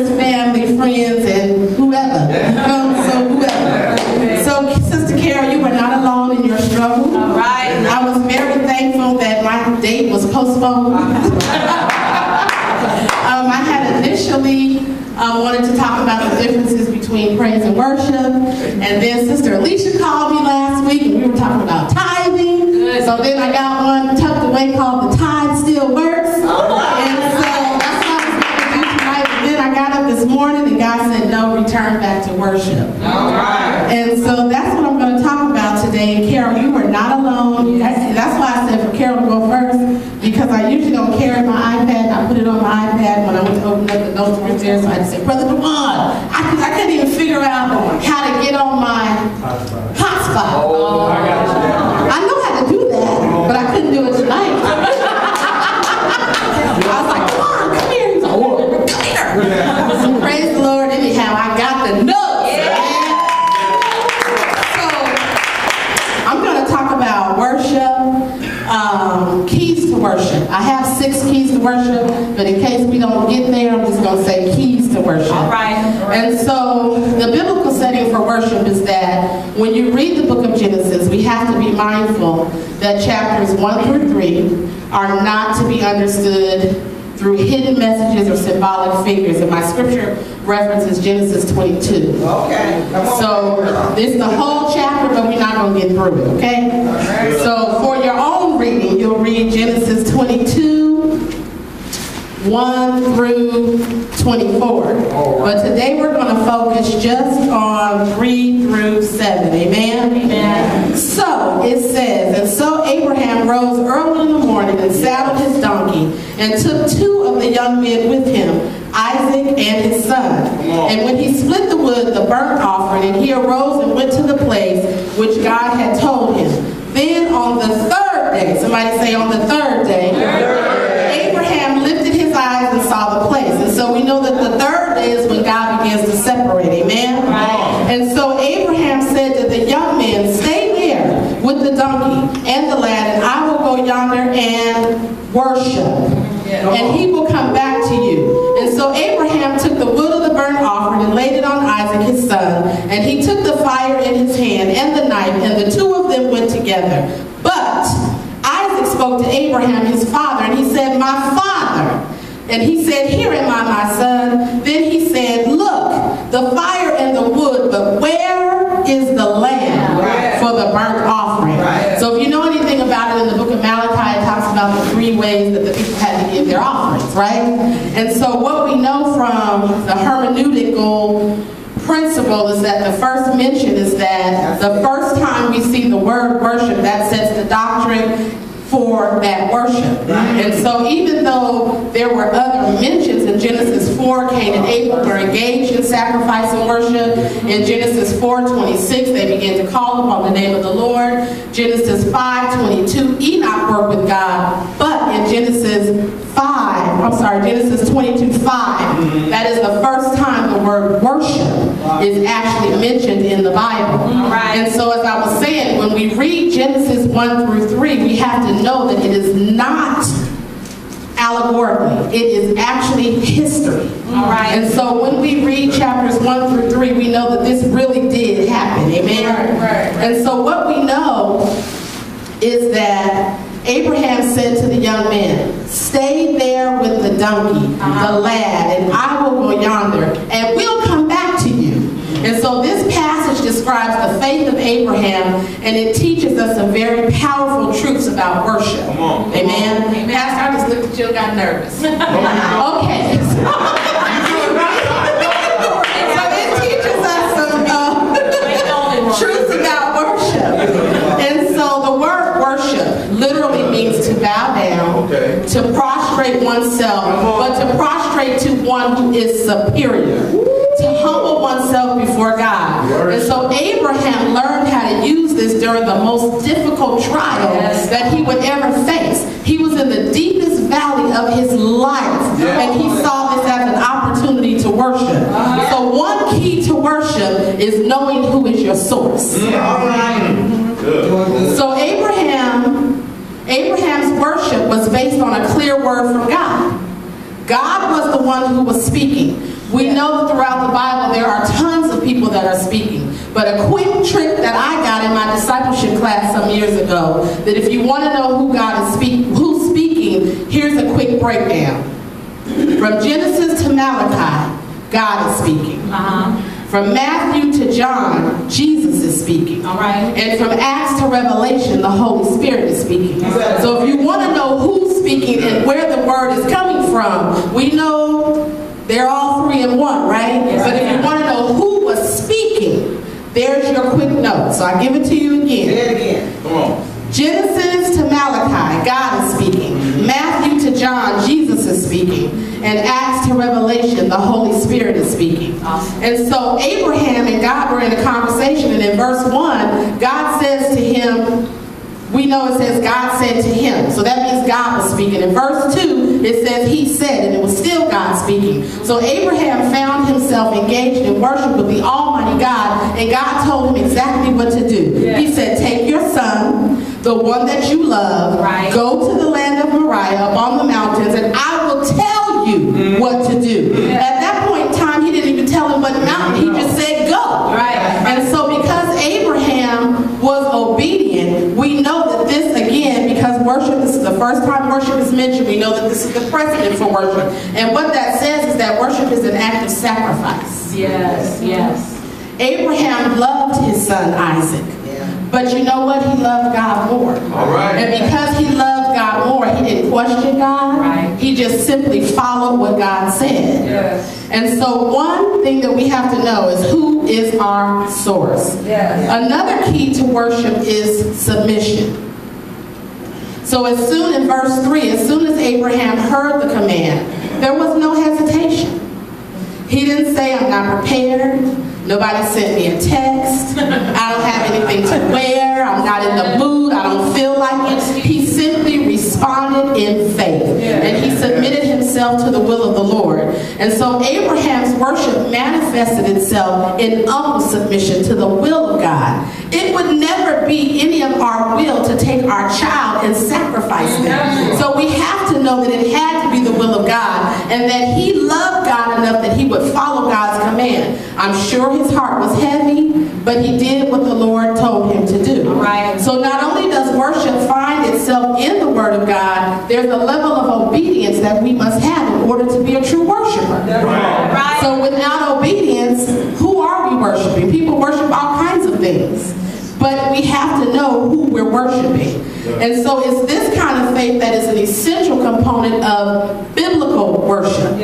neighbors, family, friends, and whoever. So Sister Carol, you were not alone in your struggle. All right. I was very thankful that my date was postponed. I had initially wanted to talk about the differences between praise and worship, and then Sister Alicia called me last week, and we were talking about tithing. So then I got one tucked away called The Tithe Still Works. And so that's what I was going to do tonight. And then I got up this morning, and God said, no, return back to worship. All right. And so that's what I'm going to talk about today. And Carol, you were not alone. That's why I said for Carol to go first, because I usually don't carry my iPad. I put it on my iPad when I went to open up the notes right there. So I had to say, Brother DeJuan, I couldn't even figure out how to get on my hotspot. Oh, I got you. I know how to do that, but I couldn't do it tonight. I was like, come here. He's like, oh, come here. So praise the Lord. Anyhow, I got the notes. So I'm going to talk about worship, keys to worship. I have 6 keys to worship, but in case we don't get there, I'm just going to say keys to worship. All right. And so the biblical setting for worship is that when you read the book of Genesis, we have to be mindful that chapters 1 through 3 are not to be understood through hidden messages or symbolic figures. And my scripture reference is Genesis 22. Okay. So this is the whole chapter, but we're not going to get through it, okay? Right. So for your own reading, you'll read Genesis 22, 1 through 24. But today we're going to focus just on 3 through 7. Amen? Amen. So it says, and so Abraham rose early in the morning and saddled his donkey and took 2 of the young men with him, Isaac and his son. And when he split the wood, the burnt offering, and he arose and went to the place which God had told him. Then on the 3rd day, somebody say on the 3rd day, Abraham lifted his eyes and saw the place. And so we know that the 3rd day is when God begins to separate. Amen? Right. And so Abraham said to the young men, stay there with the donkey and the lad, and I will go yonder and worship. And he will come back to you. And so Abraham took the wood of the burnt offering and laid it on Isaac his son. And he took the fire in his hand and the knife, and the 2 of them went together. But Isaac spoke to Abraham his father, and he said, my father. And he said, here am I, my son. Then he said, look, the fire and the wood, but where is the lamb for the burnt offering? So if you know anything about it, in the book of Malachi, it talks about the 3 ways that the people had to give their offerings, right? And so what we know from the hermeneutical principle is that the first mention is that the first time we see the word worship, that sets the doctrine for that worship. And so even though there were other mentions in Genesis 4, Cain and Abel were engaged in sacrifice and worship. In Genesis 4:26, they began to call upon the name of the Lord. Genesis 5:22, Enoch worked with God. But in Genesis 22:5, that is the first time the word worship is actually mentioned in the Bible. And so as I was saying, when we read Genesis 1 through 3, we have to know that it is not allegorically. It is actually history. And so when we read chapters 1 through 3, we know that this really did happen. Amen? And so what we know is that Abraham said to the young men, stay there with the donkey, the lad, and I will go yonder, and we'll come back to you. And so this passage describes the faith of Abraham, and it teaches us some very powerful truths about worship. Amen? Pastor, I just looked at you and got nervous. Okay. So it teaches us some truths about worship. And so the word worship literally means to bow down, to prostrate oneself, but to prostrate to one who is superior, to humble oneself before God. And so Abraham learned how to use this during the most difficult trial that he would ever face. He was in the deepest valley of his life, and he saw this as an opportunity to worship. So one key to worship is knowing who is your source. So Abraham's worship was based on a clear word from God. God was the one who was speaking. We know that throughout the Bible there are tons of people that are speaking. But a quick trick that I got in my discipleship class some years ago, that if you want to know who God is who's speaking, here's a quick breakdown. From Genesis to Malachi, God is speaking. From Matthew to John, Jesus is speaking. All right. And from Acts to Revelation, the Holy Spirit is speaking. So if you want to know who's speaking and where the word is coming from, we know they're all three in one, right? But if you want to know who was speaking, there's your quick note. So I give it to you again. Say it again. Come on. Genesis to Malachi, God is speaking. Matthew to John, Jesus is speaking. And Acts to Revelation, the Holy Spirit is speaking. Awesome. And so Abraham and God were in a conversation, and in verse 1, God says to him, we know it says God said to him. So that means God was speaking. In verse 2, it says he said, and it was still God speaking. So Abraham found himself engaged in worship with the Almighty God, and God told him exactly what to do. Yes. He said, take your son, the one that you love, go to the land of Moriah up on the mountains, and I will tell you what to do. At that point in time, he didn't even tell him what mountain. He just said go. And so because Abraham was obedient, we know that this, again, because worship, this is the first time worship is mentioned, we know that this is the precedent for worship. And what that says is that worship is an act of sacrifice. Yes, yes. Abraham loved his son Isaac. But you know what? He loved God more. All right. And because he loved God more, he didn't question God. Right. He just simply followed what God said. Yes. And so one thing that we have to know is who is our source. Yes. Another key to worship is submission. So as soon, in verse 3, as soon as Abraham heard the command, there was no hesitation. He didn't say, I'm not prepared. Nobody sent me a text. I don't have anything to wear. I'm not in the mood. I don't feel like it. He simply responded in faith. And he submitted himself to the will of the Lord. And so Abraham's worship manifested itself in humble submission to the will of God. It would never be any of our will to take our child and sacrifice them. So we have to know that it had to be the will of God, and that he loved God enough that he would follow God's command. I'm sure his heart was heavy, but he did what the Lord told him to do. Right. So not only does worship find itself in the Word of God, there's a level of obedience that we must have in order to be a true worshiper. Right. So without obedience, who are we worshiping? People worship all kinds of things. But we have to know who we're worshiping. And so it's this kind of faith that is an essential component of biblical worship.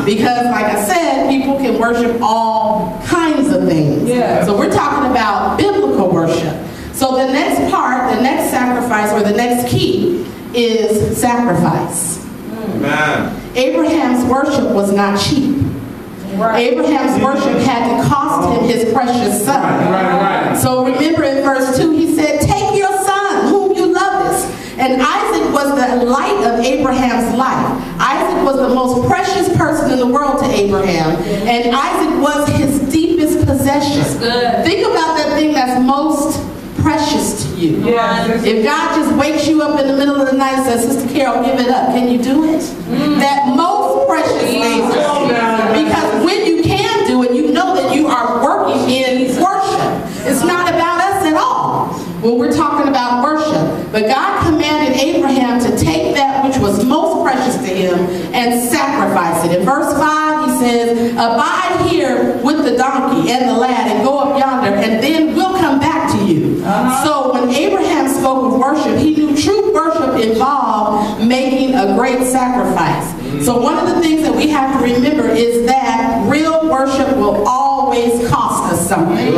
Because like I said, people can worship all kinds of things. So we're talking about biblical worship. So the next part, the next sacrifice, or the next key is sacrifice. Abraham's worship was not cheap. Abraham's worship had to cost him his precious son. So remember in verse 2, he said, take your son, whom you lovest. And Isaac was the light of Abraham's life. Isaac was the most precious person in the world to Abraham. And Isaac was his deepest possession. Think about that thing that's most precious to you. If God just wakes you up in the middle of the night and says, Sister Carol, give it up, can you do it? That most precious thing. Because when you can do it, you know that you are working in worship. It's not about us at all when we're talking about worship. But God commanded Abraham to take that which was most precious to him and sacrifice it. In verse 5, he says, abide here with the donkey and the lad and go up yonder, and then we'll come back to you. So when Abraham spoke of worship, he knew true worship involved making a great sacrifice. So one of the things that we have to remember is that real worship will always cost us something. You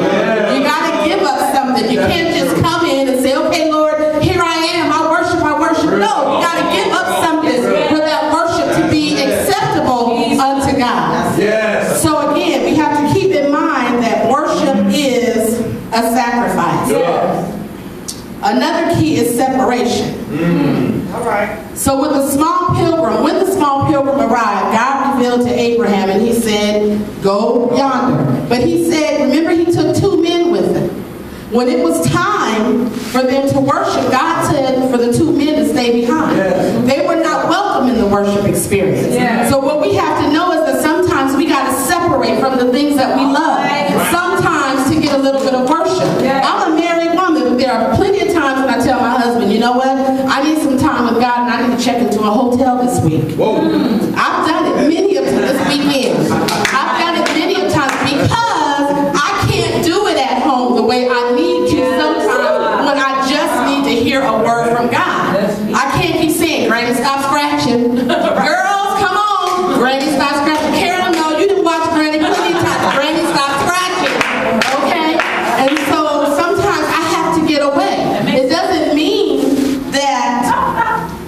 got to give up something. You can't just come in and say, okay, Lord, here I am. I worship, I worship. No, you got to give up something for that worship to be acceptable unto God. So again, we have to keep in mind that worship is a sacrifice. Another key is separation. So with the small pilgrim, when the small pilgrim arrived, God revealed to Abraham and he said, go yonder. But he said, remember, he took 2 men with him. When it was time for them to worship, God said for the 2 men to stay behind. They were not welcome in the worship experience. So what we have to know is that sometimes we got to separate from the things that we love. Sometimes to get a little bit of worship. I'm a married woman, but there are plenty of times when I tell my husband, you know what? I need some time with God and I need to check into a hotel this week. I've done it many of times this weekend. I've done it many of times because I can't do it at home the way I need to sometimes when I just need to hear a word from God. I can't keep saying, Granny, stop scratching. Girls, come on. Granny, stop scratching. Carol, no, you didn't watch Granny plenty of times. Granny, stop scratching. Okay? And so sometimes I have to get away. It doesn't mean that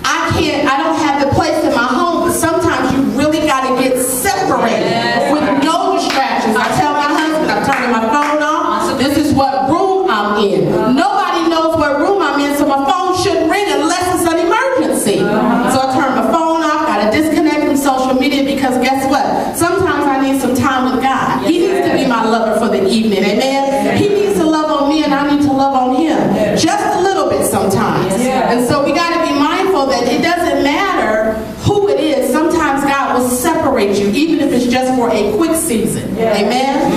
I don't have the place in my home, but sometimes you really got to get separated with no distractions. I tell my husband, I'm turning my phone off. This is what room I'm in. Nobody knows what room I'm in, so my phone shouldn't ring unless it's an emergency. So I turn my phone off, got to disconnect from social media because guess what? Sometimes I need some time with God. He needs to be my lover for the evening, amen? He needs to love on me and I need to love on him. Just a little bit sometimes. And so we got to be mindful that it doesn't matter who it is. Sometimes God will separate you, even if it's just for a quick season. Amen?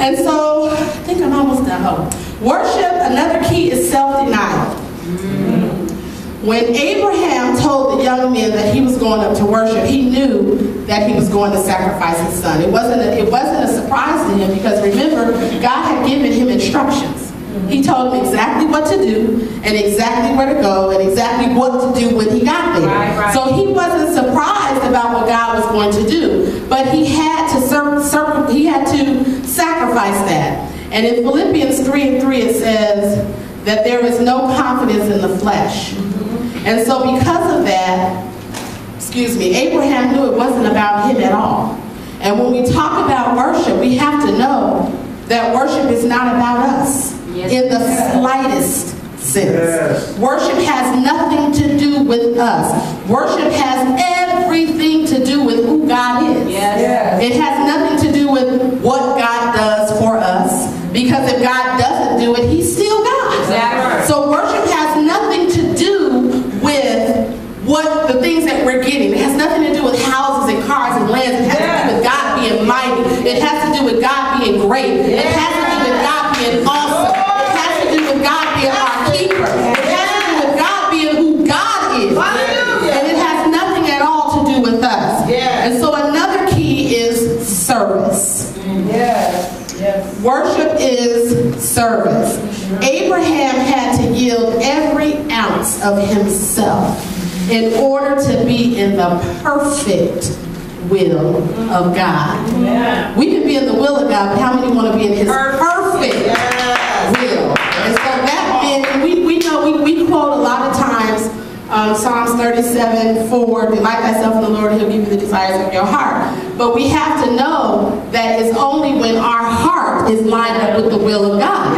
And so, I think I'm almost done. Worship, another key is self-denial. When Abraham told the young men that he was going up to worship, he knew that he was going to sacrifice his son. It wasn't a surprise to him because remember, God had given him instructions. He told him exactly what to do and exactly where to go and exactly what to do when he got there. So he wasn't surprised about what God was going to do, but he had to sacrifice that. And in Philippians 3:3 it says that there is no confidence in the flesh. And so because of that, Abraham knew it wasn't about him at all. And when we talk about worship, we have to know that worship is not about us in the slightest sense. Worship has nothing to do with us. Worship has everything to do with who God is. It has nothing to do with what God does for us. Because if God doesn't do it, he's still God. So worship has nothing to do with what the things that we're getting. It has nothing to do with houses and cars and lands. It has to do with God being mighty. It has to do with God being great. It has to do with God being awesome. It has to do with God being our keeper. It has to do with God being who God is. And it has nothing at all to do with us. And so another key is service. Worship is service. Abraham had to yield every ounce of himself in order to be in the perfect will of God. We can be in the will of God, but how many want to be in his perfect will? And so that meant, we quote a lot of times Psalms 37:4, delight thyself in the Lord, he'll give you the desires of your heart. But we have to know that it's only when our heart is lined up with the will of God.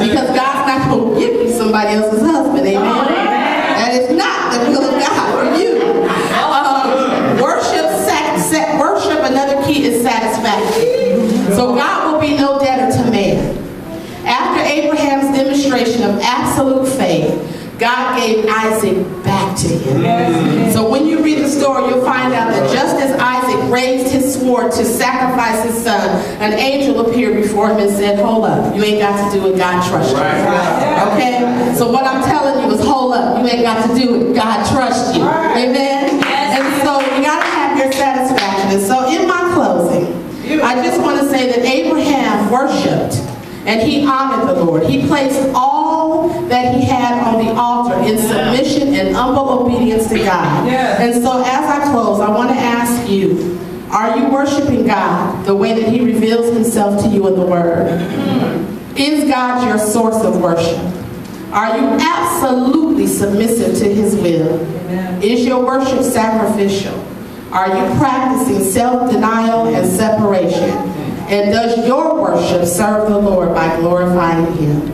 Because God's not going to give you somebody else's husband, amen? That is not the will of God for you. Worship, another key is satisfaction. So God will be no debtor to man. After Abraham's demonstration of absolute faith, God gave Isaac back to him. So when you read the story, you'll find out that just as Isaac raised his sword to sacrifice his son, an angel appeared before him and said, hold up, you ain't got to do it, God trusts you. Okay? So what I'm telling you is hold up, you ain't got to do it, God trusts you. Amen? And so you got to have your satisfaction. And so in my closing, I just want to say that Abraham worshiped and he honored the Lord. He placed all that he had on the altar in submission and humble obedience to God. And so as I close, I want to ask you, are you worshiping God the way that he reveals himself to you in the Word? Is God your source of worship? Are you absolutely submissive to his will? Is your worship sacrificial? Are you practicing self-denial and separation? And does your worship serve the Lord by glorifying him?